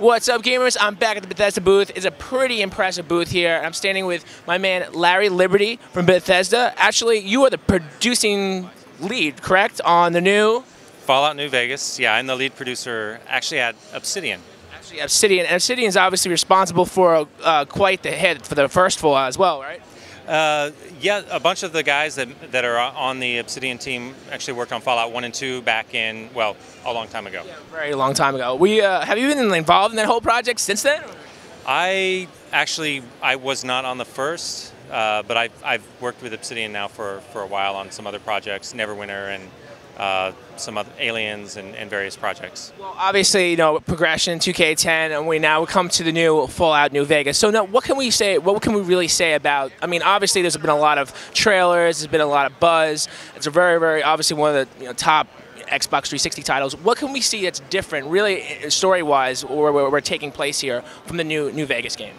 What's up, gamers? I'm back at the Bethesda booth. It's a pretty impressive booth here. I'm standing with my man Larry Liberty from Bethesda. Actually, you are the producing lead, correct, on the new Fallout New Vegas. Yeah, I'm the lead producer actually at Obsidian. Actually, Obsidian. And Obsidian is obviously responsible for quite the hit for the first Fallout as well, right? Yeah, a bunch of the guys that are on the Obsidian team actually worked on Fallout 1 and 2 back in, well, a long time ago. Yeah, very long time ago. Have you been involved in that whole project since then? I was not on the first, but I've worked with Obsidian now for a while on some other projects, Neverwinter and some other Aliens and various projects. Well, obviously, you know, progression, 2K10, and we now come to the new Fallout New Vegas. So now, what can we say? What can we really say about? I mean, obviously, there's been a lot of trailers. There's been a lot of buzz. It's a very, very obviously one of the top Xbox 360 titles. What can we see that's different, really, story-wise, or where we're taking place here from the new Vegas game?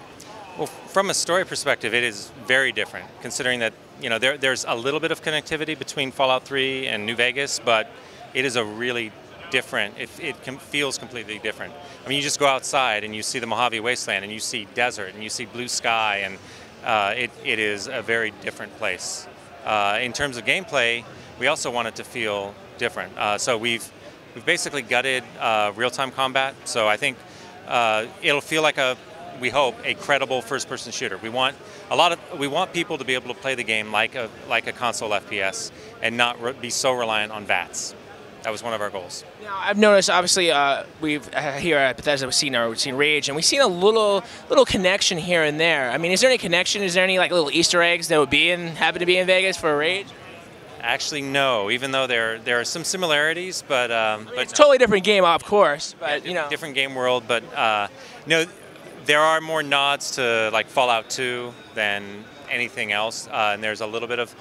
Well, from a story perspective, it is very different, considering that there's a little bit of connectivity between Fallout 3 and New Vegas, but it is a really different. It feels completely different. I mean, you just go outside and you see the Mojave Wasteland, and you see desert, and you see blue sky, and it is a very different place. In terms of gameplay, we also want it to feel different. So we've basically gutted real-time combat. So I think it'll feel like we hope, a credible first-person shooter. We want people to be able to play the game like a console FPS and not be so reliant on VATs. That was one of our goals. Now, I've noticed, obviously, we've here at Bethesda we've seen Rage, and we've seen a little connection here and there. I mean, is there any connection? Is there any like little Easter eggs that would happen to be in Vegas for Rage? Actually, no. Even though there are some similarities, but it's a totally different game, of course. But yeah, different game world. But no. There are more nods to like Fallout 2 than anything else, and there's a little bit of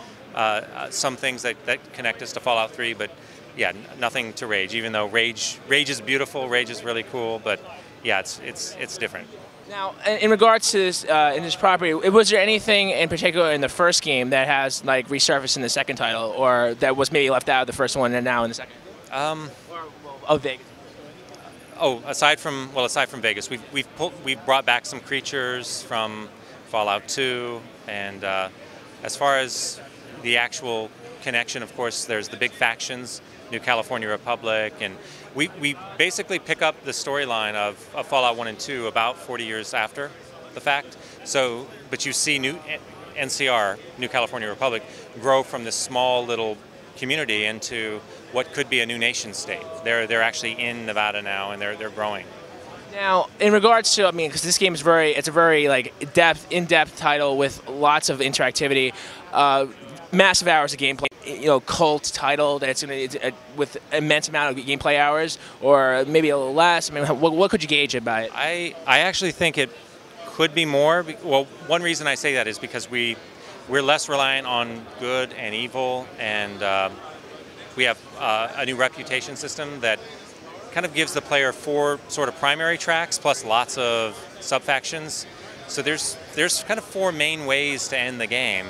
some things that connect us to Fallout 3, but yeah, nothing to Rage. Even though Rage is beautiful, Rage is really cool, but yeah, it's different. Now, in regards to this in this property, was there anything in particular in the first game that has like resurfaced in the second title, or that was maybe left out of the first one and now in the second? Of Vegas. Oh, aside from Vegas, we've brought back some creatures from Fallout 2, and as far as the actual connection, of course, there's the big factions, New California Republic, and we basically pick up the storyline of Fallout 1 and 2 about 40 years after the fact. So, but you see new NCR, New California Republic, grow from this small little community into what could be a new nation state. They're actually in Nevada now, and they're growing. Now, in regards to, I mean, because this game is it's a very like in-depth title with lots of interactivity, massive hours of gameplay. Cult title that's with immense amount of gameplay hours, or maybe a little less. I mean, what could you gauge about it? I actually think it could be more. Well, one reason I say that is because we're less reliant on good and evil, and we have a new reputation system that kind of gives the player 4 sort of primary tracks plus lots of sub-factions. So there's kind of 4 main ways to end the game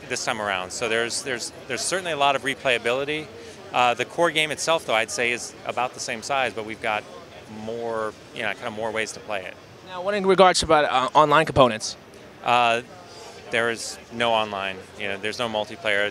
this time around. So there's certainly a lot of replayability. The core game itself, though, I'd say is about the same size, but we've got more, kind of more ways to play it. Now, what in regards to about online components? There is no online. There's no multiplayer.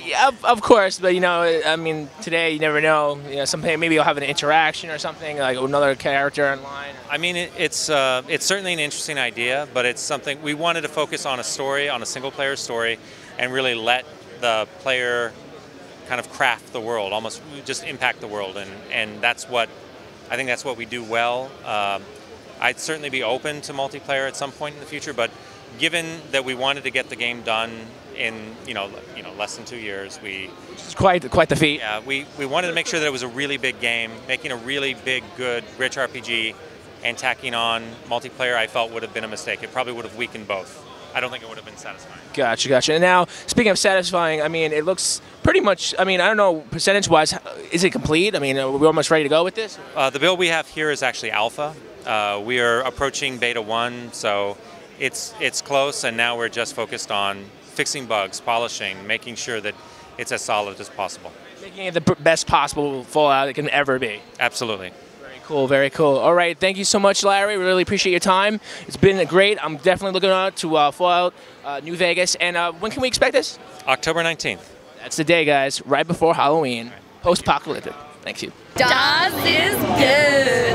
Yeah, of course, but I mean, today you never know. Something maybe you'll have an interaction or something like another character online. I mean, it's certainly an interesting idea, but it's something we wanted to focus on on a single-player story, and really let the player kind of craft the world, almost just impact the world, and that's what I think that's what we do well. I'd certainly be open to multiplayer at some point in the future, but given that we wanted to get the game done in less than 2 years, which is quite the feat. Yeah, we wanted to make sure that it was a really big game. Making a really big, good, rich RPG and tacking on multiplayer, I felt would have been a mistake. It probably would have weakened both. I don't think it would have been satisfying. Gotcha. And now, speaking of satisfying, I mean, it looks pretty much. I mean, I don't know percentage-wise, is it complete? I mean, are we almost ready to go with this? The build we have here is actually alpha. We are approaching beta 1, so it's close, and now we're just focused on fixing bugs, polishing, making sure that it's as solid as possible. Making it the best possible Fallout it can ever be. Absolutely. Very Cool, very cool. All right, thank you so much, Larry. We really appreciate your time. It's been great. I'm definitely looking out to Fallout New Vegas. And when can we expect this? October 19th. That's the day, guys, right before Halloween. Post-apocalyptic. Thank you. Das ist good.